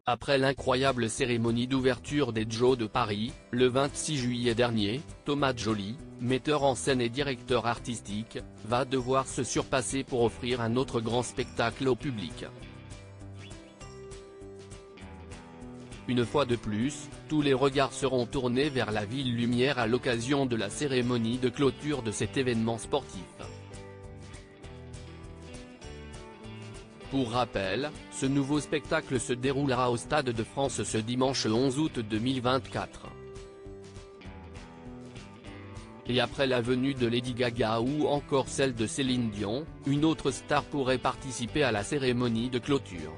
Après l'incroyable cérémonie d'ouverture des Jeux de Paris, le 26 juillet dernier, Thomas Djoli, metteur en scène et directeur artistique, va devoir se surpasser pour offrir un autre grand spectacle au public. Une fois de plus, tous les regards seront tournés vers la Ville Lumière à l'occasion de la cérémonie de clôture de cet événement sportif. Pour rappel, ce nouveau spectacle se déroulera au Stade de France ce dimanche 11 août 2024. Et après la venue de Lady Gaga ou encore celle de Céline Dion, une autre star pourrait participer à la cérémonie de clôture.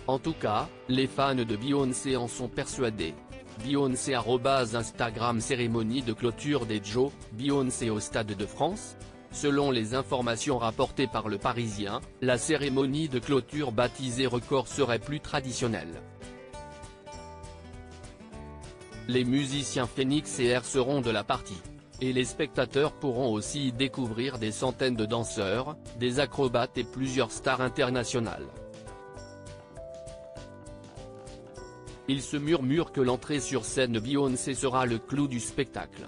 En tout cas, les fans de Beyoncé en sont persuadés. Beyoncé @Instagram cérémonie de clôture des Jeux, Beyoncé au Stade de France. Selon les informations rapportées par Le Parisien, la cérémonie de clôture baptisée Record serait plus traditionnelle. Les musiciens Phoenix et Air seront de la partie. Et les spectateurs pourront aussi y découvrir des centaines de danseurs, des acrobates et plusieurs stars internationales. Il se murmure que l'entrée sur scène de Beyoncé sera le clou du spectacle.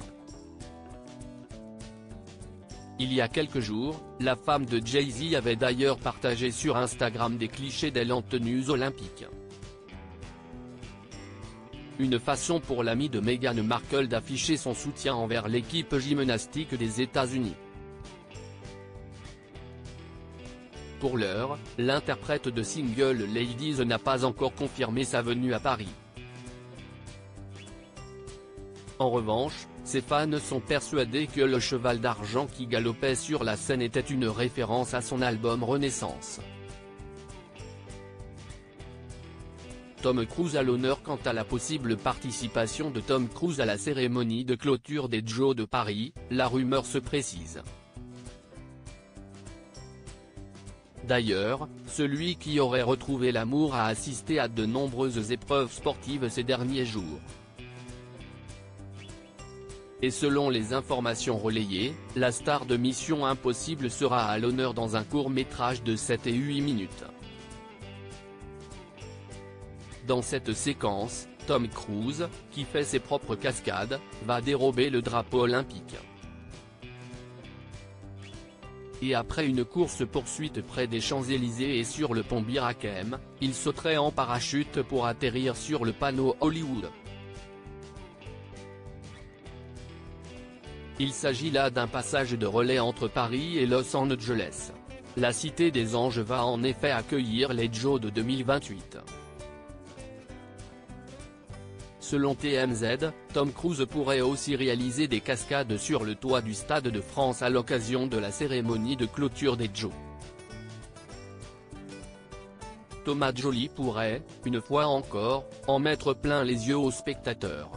Il y a quelques jours, la femme de Jay-Z avait d'ailleurs partagé sur Instagram des clichés d'elle en tenues olympiques. Une façon pour l'ami de Meghan Markle d'afficher son soutien envers l'équipe gymnastique des États-Unis. Pour l'heure, l'interprète de Single Ladies n'a pas encore confirmé sa venue à Paris. En revanche, ses fans sont persuadés que le cheval d'argent qui galopait sur la scène était une référence à son album Renaissance. Tom Cruise à l'honneur. Quant à la possible participation de Tom Cruise à la cérémonie de clôture des Jeux de Paris, la rumeur se précise. D'ailleurs, celui qui aurait retrouvé l'amour a assisté à de nombreuses épreuves sportives ces derniers jours. Et selon les informations relayées, la star de Mission Impossible sera à l'honneur dans un court-métrage de 7 et 8 minutes. Dans cette séquence, Tom Cruise, qui fait ses propres cascades, va dérober le drapeau olympique. Et après une course-poursuite près des Champs-Élysées et sur le pont Bir Hakeim, il sauterait en parachute pour atterrir sur le panneau Hollywood. Il s'agit là d'un passage de relais entre Paris et Los Angeles. La Cité des Anges va en effet accueillir les Jeux de 2028. Selon TMZ, Tom Cruise pourrait aussi réaliser des cascades sur le toit du Stade de France à l'occasion de la cérémonie de clôture des Jeux. Thomas Djoli pourrait, une fois encore, en mettre plein les yeux aux spectateurs.